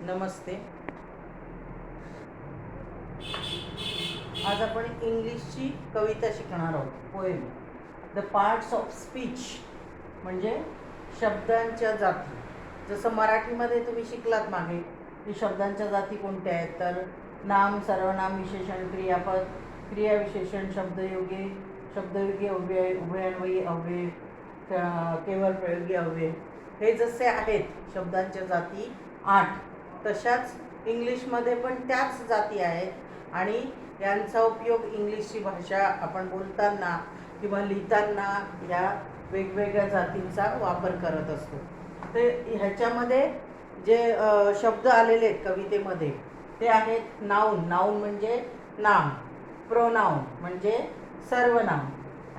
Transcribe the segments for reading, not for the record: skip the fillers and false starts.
नमस्ते. आज आपण इंग्लिशची कविता शिकणार आहोत. Poem. The parts of speech म्हणजे शब्दांच्या जाती. जसं मराठीमध्ये तुम्ही शिकलात मागे की शब्दांच्या जाती कोणत्या आहेत, तर नाम, सर्वनाम, विशेषण, क्रियापद, क्रियाविशेषण, शब्दयोगी, शब्दयोगी अव्यय, उभयान्वयी अव्यय, केवळ प्रयोगी अव्यय, हे जसे आहेत शब्दांच्या जाती 8, तशाच इंग्लिशमध्ये पण त्याच जाती आहेत आणि यांचा उपयोग इंग्लिशची भाषा आपण बोलताना किंवा लिहिताना या वेगवेगळ्या जातींचा वापर करत असतो. ते ह्याच्यामध्ये जे शब्द आलेले आहेत कवितेमध्ये ते आहेत नाऊन. नाऊन म्हणजे नाम, प्रोनाऊन म्हणजे सर्वनाम,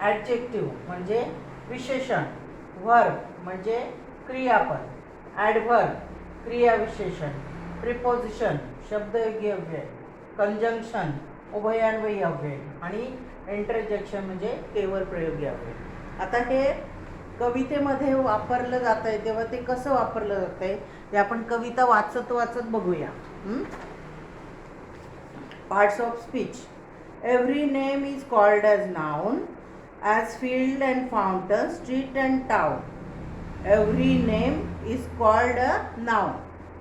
ॲडजेक्टिव्ह म्हणजे विशेषण, व्हर्ब म्हणजे क्रियापद, ॲडव्हर्ब क्रियाविशेषण, प्रिपोजिशन शब्दयोगी अव्यय, कंजंक्शन उभयान्वयी अव्यय आणि इंटरजेक्शन म्हणजे केवळ प्रयोगी अव्यय. आता हे कवितेमध्ये वापरलं जात आहे तेव्हा ते कसं वापरलं जात आहे ते आपण कविता वाचत वाचत बघूया. Parts of speech. Every name is called as noun, as field and fountain, street and town. Every name is called a noun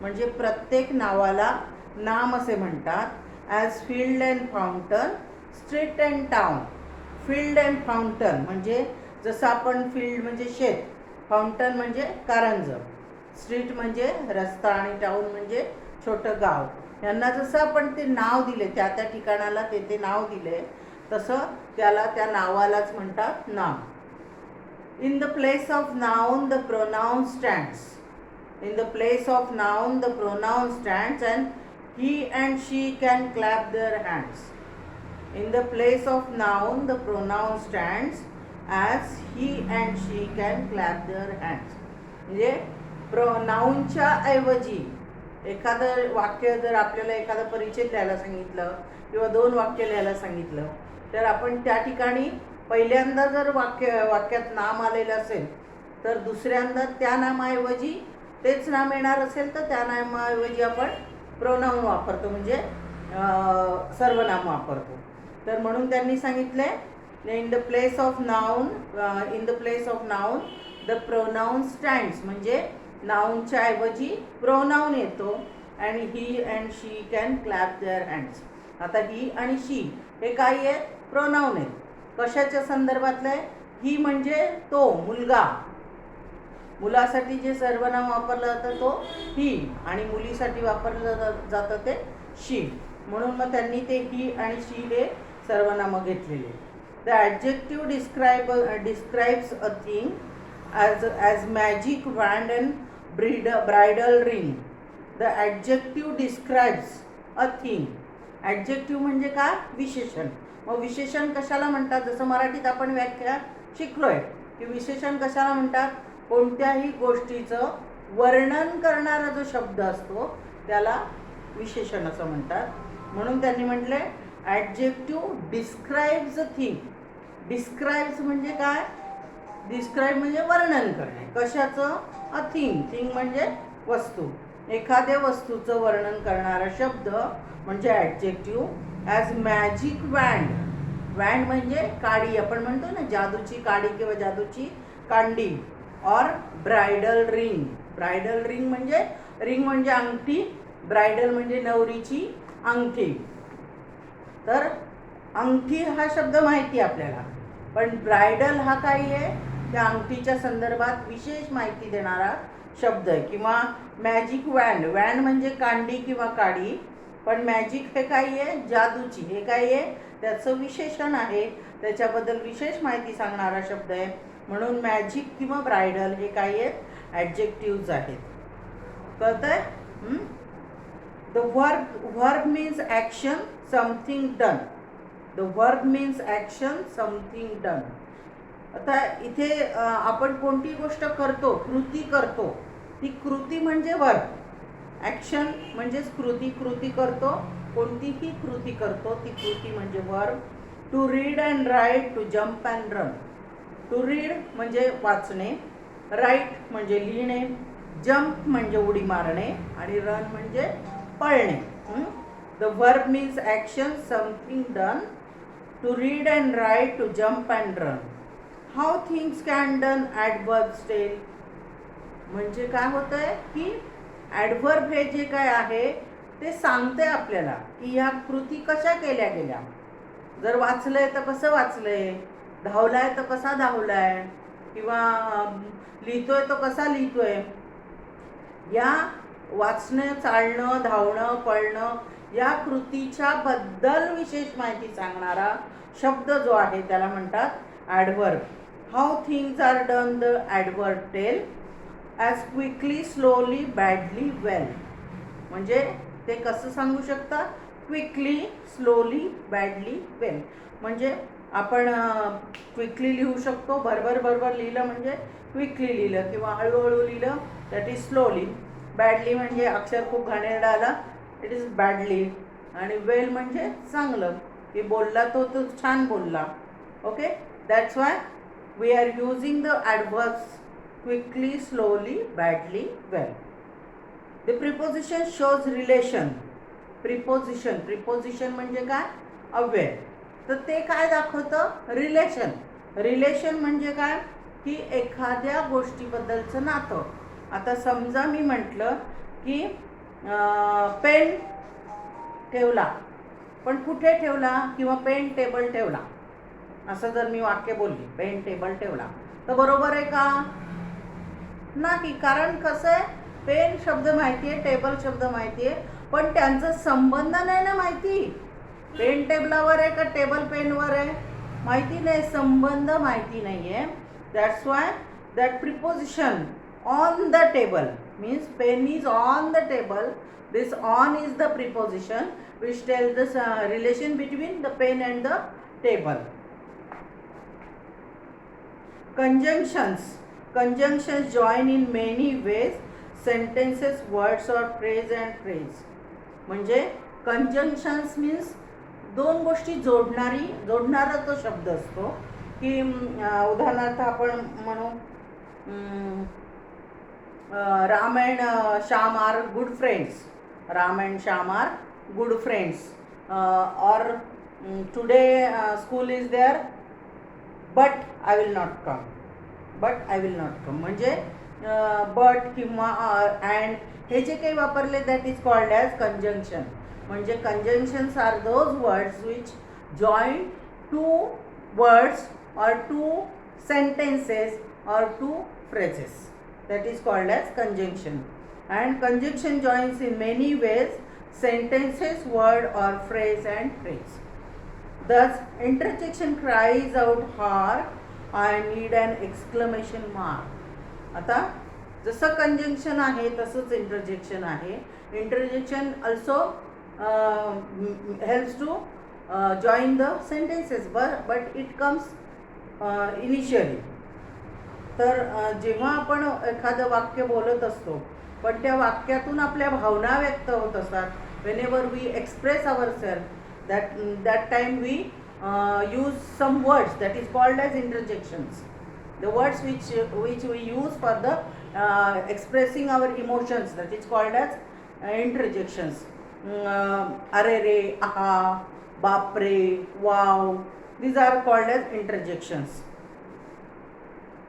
म्हणजे प्रत्येक नावाला नाम असे म्हणतात. As field and fountain, street and town. Field and fountain म्हणजे जसं आपण field म्हणजे शेत, फाउंटन म्हणजे कारंजं, स्ट्रीट म्हणजे रस्ता आणि टाउन म्हणजे छोटं गाव. यांना जसं आपण ते नाव दिले, त्या त्या ठिकाणाला ते नाव दिले, तसं त्याला त्या नावालाच म्हणतात नाम. In the place of noun the pronoun stands. In the place of noun the pronoun stands and he and she can clap their hands. In the place of noun the pronoun stands as he and she can clap their hands. म्हणजे नाऊनच्या ऐवजी एखादं वाक्य जर आपल्याला एखादा परिचय द्यायला सांगितलं किंवा 2 वाक्य लिहायला सांगितलं तर आपण त्या ठिकाणी पहिल्यांदा जर वाक्यात नाम आलेलं असेल तर दुसऱ्यांदा त्या नामाऐवजी तेच नाम येणार असेल तर त्या नामाऐवजी आपण प्रोनाऊन वापरतो म्हणजे सर्वनाम वापरतो. तर म्हणून त्यांनी सांगितले in the place of noun the pronoun stands म्हणजे नाऊनच्या ऐवजी प्रोनाऊन येतो आणि he and she can clap their hands. आता ही आणि शी हे काय आहेत? प्रोनाऊन आहेत. कशाच्या संदर्भातलं आहे? ही म्हणजे तो मुलगा, मुलासाठी जे सर्वनाम वापरलं जातं तो ही आणि मुलीसाठी वापरलं जातं ते शी. म्हणून मग त्यांनी ते ही आणि शी हे सर्वनामं घेतलेले. The adjective describes a thing as magic wand and bridal ring. The adjective describes a thing. Adjective म्हणजे काय? विशेषण. मग विशेषण कशाला म्हणतात? जसं मराठीत आपण व्याख्या शिकलोय की विशेषण कशाला म्हणतात? कोणत्याही गोष्टीचं वर्णन करणारा जो शब्द असतो त्याला विशेषण असं म्हणतात. म्हणून त्यांनी म्हटले adjective describes a thing. Describes म्हणजे काय? डिस्क्राइब म्हणजे वर्णन करणे. कशाचं? A thing. थिंग म्हणजे वस्तू. एखाद्या वस्तूचं वर्णन करणारा शब्द म्हणजे adjective. As magic wand. Wand म्हणजे काडी, आपण म्हणतो ना जादूची काडी किंवा जादूची कांडी. और ब्रायडल रिंग. ब्रायडल रिंग म्हणजे रिंग म्हणजे अंगठी, ब्रायडल म्हणजे नवरीची अंगठी. तर अंगठी हा शब्द माहिती आपल्याला, पण ब्रायडल हा काय आहे? त्या अंगठीच्या संदर्भात विशेष माहिती देणारा शब्द आहे. किंवा मॅजिक वँड. वँड म्हणजे कांडी किंवा काडी, पण मॅजिक हे काय आहे? जादूची. हे काय आहे? त्याचं विशेषण आहे, त्याच्याबद्दल विशेष माहिती सांगणारा शब्द आहे. म्हणून मॅजिक किंवा ब्रायडल हे काय आहेत? ॲडजेक्टिव्हज आहेत. कळतंय? The verb means action, something done. The verb means action, something done. आता इथे आपण कोणती गोष्ट करतो, कृती करतो, ती कृती म्हणजे वर्ब. ॲक्शन म्हणजेच कृती. कृती करतो, कोणतीही कृती करतो ती कृती म्हणजे verb. To read and write, to jump and run. To read म्हणजे वाचणे, राईट म्हणजे लिहिणे, जम्प म्हणजे उडी मारणे आणि रन म्हणजे पळणे. The verb means action, something done. To read and write, to jump and run. How things can done adverbs tell. म्हणजे काय होतं आहे की ॲडवर्ब हे जे काय आहे ते सांगते आपल्याला की ह्या कृती कशा केल्या गेल्या. जर वाचलंय तर कसं वाचलंय, धावलाय तर कसा धावलाय, किंवा लिहितोय तो कसा लिहितोय. या वाचणं, चालणं, धावणं, पळणं या कृतीच्या बद्दल विशेष माहिती सांगणारा शब्द जो आहे त्याला म्हणतात adverb. How things are done the adverb tell. As quickly, slowly, badly, well. म्हणजे ते कसं सांगू शकता, क्विकली, स्लोली, बॅडली, वेल. म्हणजे आपण क्विकली लिहू शकतो, बरोबर बरोबर लिहिलं म्हणजे क्विकली लिहिलं, किंवा हळूहळू लिहिलं दॅट इज स्लोली. बॅडली म्हणजे अक्षर खूप घाणेरडा आला, इट इज बॅडली. आणि वेल म्हणजे चांगलं, की बोलला तो छान बोलला. Okay, that's why we are using the adverbs quickly, slowly, badly, well. The preposition shows relation. Preposition म्हणजे काय, अव्यय. तर ते काय दाखवतं, रिलेशन. रिलेशन म्हणजे काय की एखाद्या गोष्टीबद्दलचं नातं. आता समजा मी म्हटलं की पेन ठेवला, पण कुठे ठेवला, किंवा पेन टेबल ठेवला, असं जर मी वाक्य बोलली, पेन टेबल ठेवला, तर बरोबर आहे का, नाही. कारण कसं आहे, पेन शब्द माहिती आहे, टेबल शब्द माहिती आहे, पण त्यांचा संबंध नाही ना माहिती. पेन टेबलावर आहे का टेबल पेनवर आहे माहिती नाही, संबंध माहिती नाही आहे. That's why that preposition on the table means pen is on the table. This on is the preposition which tells the relation between the pen and the table. Conjunctions. Conjunctions join in many ways sentences, words or phrase and phrase. म्हणजे conjunctions means दोन गोष्टी जोडणारा तो शब्द असतो. की उदाहरणार्थ आपण म्हणू Ram and Shyam are good friends. Ram and Shyam are good friends. और today school is there but I will not come. But I will not come म्हणजे बट किंवा अँड हे जे काही वापरले that is called as conjunction. म्हणजे conjunctions are those words which join two words or two sentences or two phrases. That is called as conjunction. And conjunction joins in many ways sentences, word or phrase and phrase. Thus interjection cries out hard, I need an exclamation mark. आता जसं conjunction आहे तसंच interjection आहे. Interjection also helps to join the sentences, but it comes initially. तर जेव्हा आपण एखादं वाक्य बोलत असतो पण त्या वाक्यातून आपल्या भावना व्यक्त होत असतात, whenever we express ourselves, that time we use some words that is called as interjections. The words which we use for the expressing our emotions, that is called as interjections. अरे रे, आहा, बापरे, wow, these are called as interjections.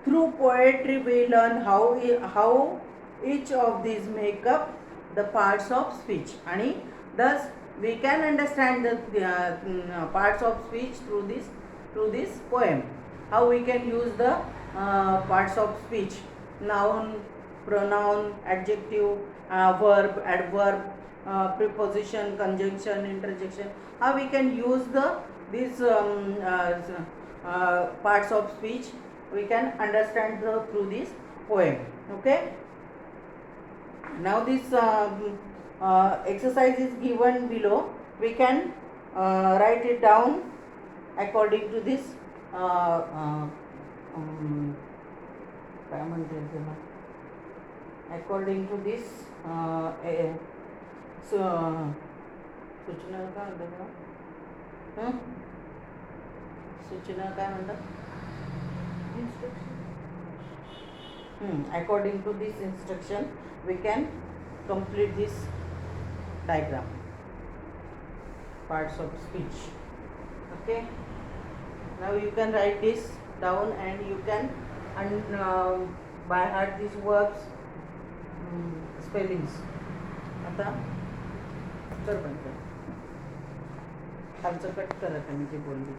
Through poetry we learn how each of these make up the parts of speech, and thus we can understand the parts of speech through this poem. How we can use the parts of speech: noun, pronoun, adjective, verb, adverb, preposition, conjunction, interjection. How we can use these parts of speech we can understand through this poem. Okay, now this exercise is given below. We can write it down according to this according to this सूचना काय म्हणतात, सूचना काय म्हणतात, According to this instruction we can complete this diagram, parts of speech. Okay, now you can write this down and you can by heart these verbs spellings. आता कर बंद कर, खालचं कट कर आता मी जे बोलली.